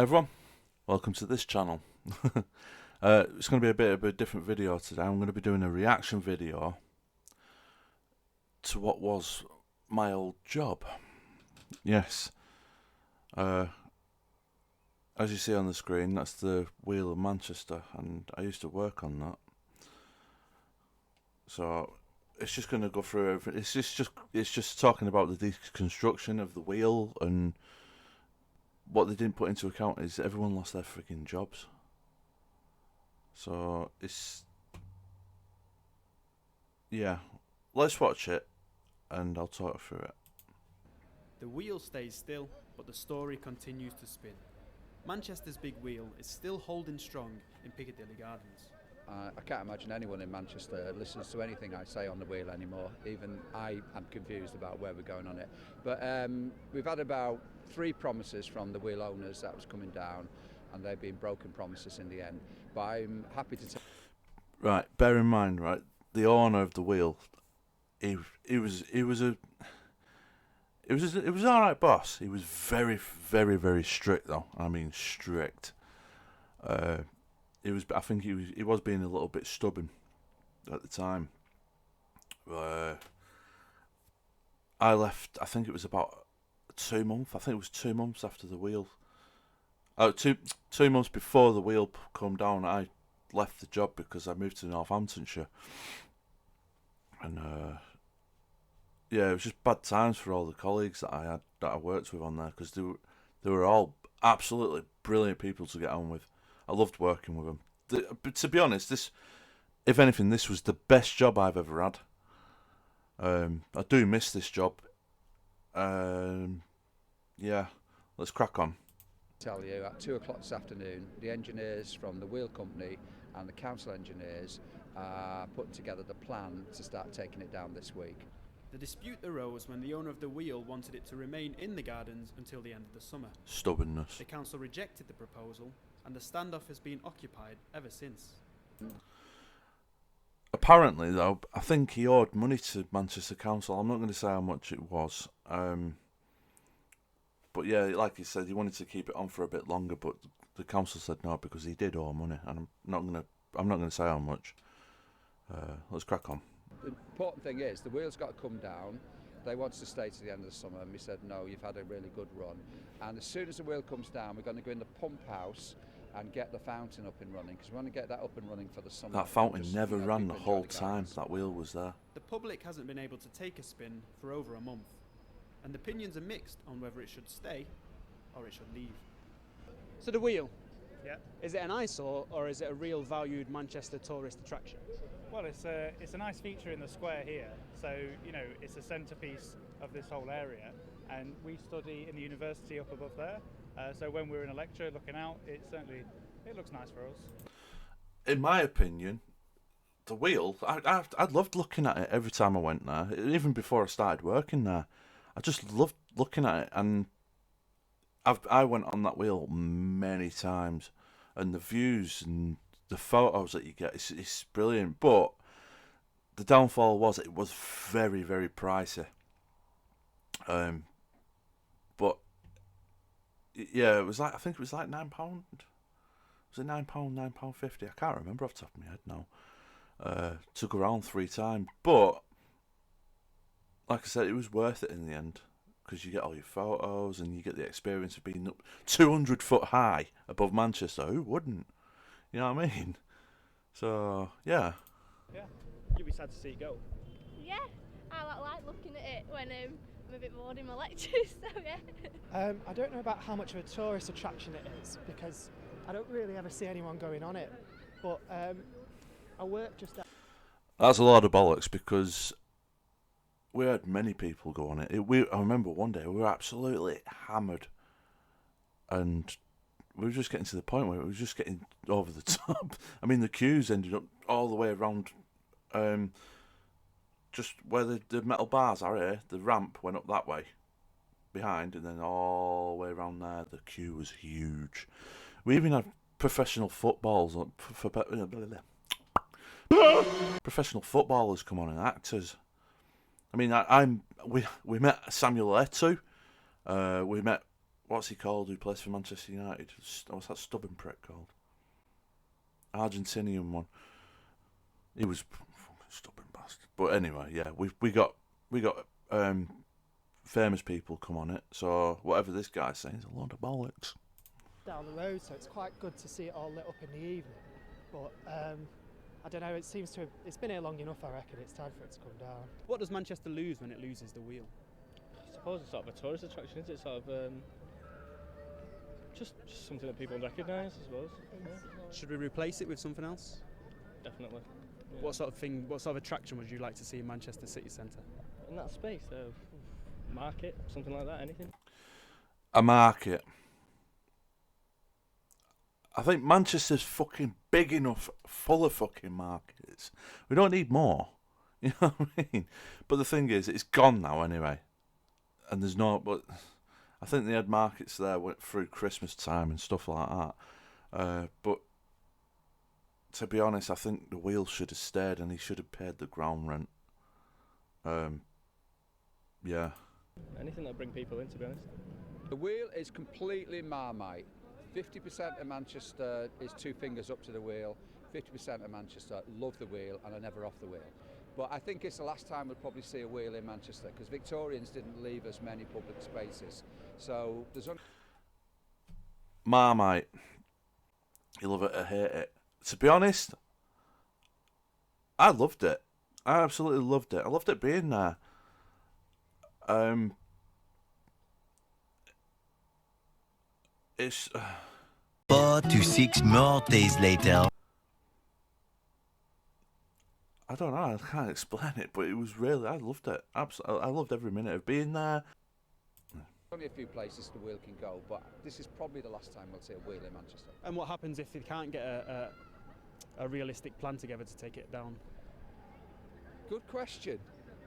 Everyone, welcome to this channel. It's going to be a bit of a different video today. I'm going to be doing a reaction video to what was my old job. Yes, as you see on the screen, that's the Wheel of Manchester, and I used to work on that. So it's just going to go through everything. It's just talking about the deconstruction of the wheel, and what they didn't put into account is everyone lost their freaking jobs. So yeah, let's watch it and I'll talk through it. The wheel stays still, but the story continues to spin. Manchester's big wheel is still holding strong in Piccadilly Gardens. I can't imagine anyone in Manchester listens to anything I say on the wheel anymore. Even I am confused about where we're going on it. But we've had about 3 promises from the wheel owners that was coming down, and they've been broken promises in the end. But I'm happy to tell. Right, bear in mind, right, the owner of the wheel, he was all right boss. He was very, very, very strict though. I mean strict. I think he was being a little bit stubborn at the time. I left. I think it was about 2 months. I think it was 2 months after the wheel. Two months before the wheel come down, I left the job because I moved to Northamptonshire, and yeah, it was just bad times for all the colleagues that I worked with on there, because they were all absolutely brilliant people to get on with. I loved working with them. But to be honest, if anything, this was the best job I've ever had. I do miss this job. Yeah, let's crack on. Tell you at 2 o'clock this afternoon, the engineers from the wheel company and the council engineers are putting together the plan to start taking it down this week. The dispute arose when the owner of the wheel wanted it to remain in the gardens until the end of the summer. Stubbornness. The council rejected the proposal, and the standoff has been occupied ever since. Apparently, though, I think he owed money to Manchester Council. I'm not going to say how much it was. But yeah, like he said, he wanted to keep it on for a bit longer, but the council said no because he did owe money, and I'm not gonna say how much. Let's crack on. The important thing is the wheel's got to come down. They want to stay to the end of the summer, and we said no, you've had a really good run. And as soon as the wheel comes down, we're going to go in the pump house and get the fountain up and running, because we want to get that up and running for the summer. That fountain never ran the whole time that wheel was there. The public hasn't been able to take a spin for over a month, and opinions are mixed on whether it should stay or it should leave. So the wheel, Yeah. is it an eyesore or is it a real valued Manchester tourist attraction? Well, it's a nice feature in the square here. So, you know, it's a centrepiece of this whole area. And we study in the university up above there. So when we're in a lecture looking out, it looks nice for us. In my opinion, the wheel, I loved looking at it every time I went there. Even before I started working there, I just loved looking at it, and I went on that wheel many times, and the views and the photos that you get, it's brilliant. But the downfall was it was very, very pricey. But yeah, it was like, I think it was like £9. Was it £9? £9.50? I can't remember off the top of my head now. Took around 3 times, but like I said, it was worth it in the end, because you get all your photos and you get the experience of being up 200 foot high above Manchester. Who wouldn't? You know what I mean? So yeah. Yeah. You'd be sad to see it go. Yeah, I like looking at it when I'm a bit bored in my lectures, so yeah. I don't know about how much of a tourist attraction it is, because I don't really ever see anyone going on it, but I work just out. That's a lot of bollocks, because we had many people go on it. I remember one day we were absolutely hammered, and we were just getting to the point where it was just getting over the top. I mean, the queues ended up all the way around, just where the metal bars are here. The ramp went up that way, behind, and then all the way around there. The queue was huge. We even had professional footballers professional footballers come on, and actors. I mean, we met Samuel Eto'o. We met what's he called? Who plays for Manchester United? What's that stubborn prick called? Argentinian one. He was fucking stubborn bastard. But anyway, yeah, we got famous people come on it. So whatever this guy's saying is a load of bollocks. Down the road, so it's quite good to see it all lit up in the evening. But I don't know. It's been here long enough. I reckon it's time for it to come down. What does Manchester lose when it loses the wheel? I suppose it's sort of a tourist attraction, isn't it? Sort of just something that people recognise, I suppose. Yeah, Should we replace it with something else? definitely. Yeah. What sort of attraction would you like to see in Manchester city centre? In that space, market, something like that, anything. A market. I think Manchester's fucking big enough, full of fucking markets. We don't need more. You know what I mean? But the thing is, it's gone now anyway. And there's no... But I think they had markets there went through Christmas time and stuff like that. But to be honest, I think the wheel should have stayed and he should have paid the ground rent. Yeah. Anything that'll bring people in, to be honest. The wheel is completely Marmite. 50% of Manchester is two fingers up to the wheel. 50% of Manchester love the wheel and are never off the wheel. But I think it's the last time we'll probably see a wheel in Manchester because Victorians didn't leave us many public spaces. So there's only... Marmite. You love it or hate it. To be honest, I loved it. I absolutely loved it. I loved it being there. It's 4 to 6 more days later. I don't know. I can't explain it, but it was really. I loved it. Absolutely, I loved every minute of being there. only a few places the wheel can go, but this is probably the last time we'll see a wheel in Manchester. And what happens if they can't get a realistic plan together to take it down? Good question.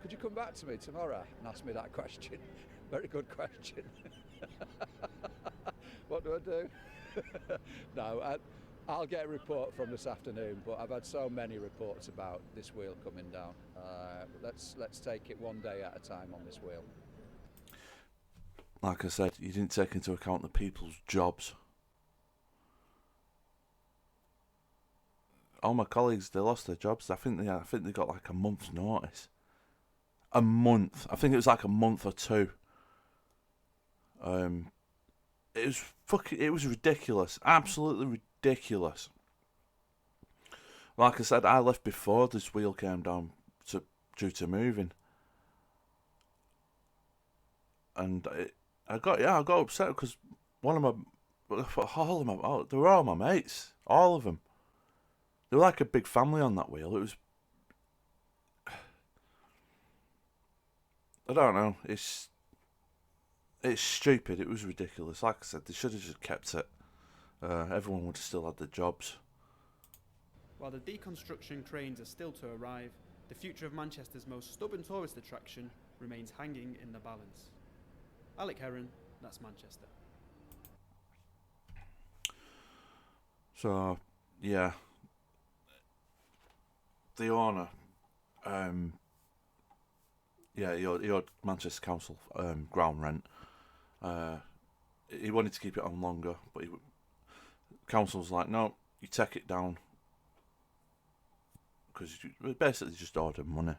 Could you come back to me tomorrow and ask me that question? Very good question. What do I do? No, I'll get a report from this afternoon, but I've had so many reports about this wheel coming down. Let's take it one day at a time on this wheel. Like I said, you didn't take into account the people's jobs. All my colleagues, they lost their jobs. I think they got like a month's notice. A month. I think it was like a month or two. It was ridiculous. Absolutely ridiculous. Like I said, I left before this wheel came down due to moving. And I got upset because they were all my mates. All of them. They were like a big family on that wheel. It was... I don't know. It's stupid. It was ridiculous. Like I said, they should have just kept it. Everyone would have still had their jobs. While the deconstruction cranes are still to arrive, the future of Manchester's most stubborn tourist attraction remains hanging in the balance. Alec Heron, that's Manchester. So, yeah. The owner, he owed Manchester Council ground rent. He wanted to keep it on longer, but Council's like, no, you take it down. Because you basically just owed him money.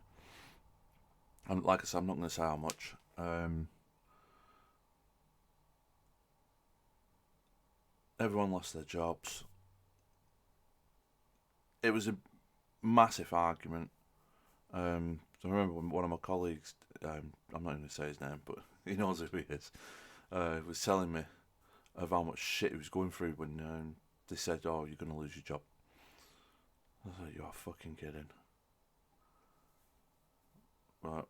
And like I said, I'm not going to say how much. Everyone lost their jobs. It was a massive argument. So I remember when one of my colleagues, I'm not going to say his name, but he knows who he is, was telling me of how much shit he was going through when they said, oh, you're going to lose your job. I was like, you're fucking kidding. Right.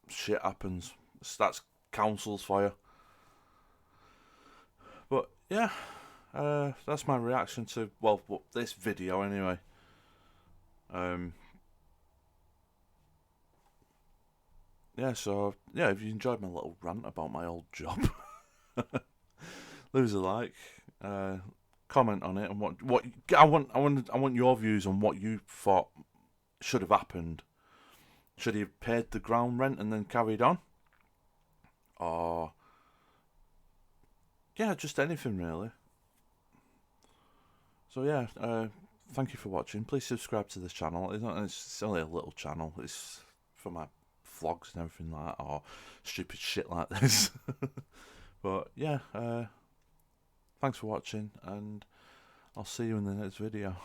Shit happens. That's councils for you. But, yeah. That's my reaction to, this video anyway. If you enjoyed my little rant about my old job, leave us a like, comment on it, and what I want your views on what you thought should have happened. Should he have paid the ground rent and then carried on, or yeah, just anything really. So yeah, thank you for watching. Please subscribe to this channel. It's only a little channel. It's for my vlogs and everything like that, or stupid shit like this. But yeah, thanks for watching, and I'll see you in the next video.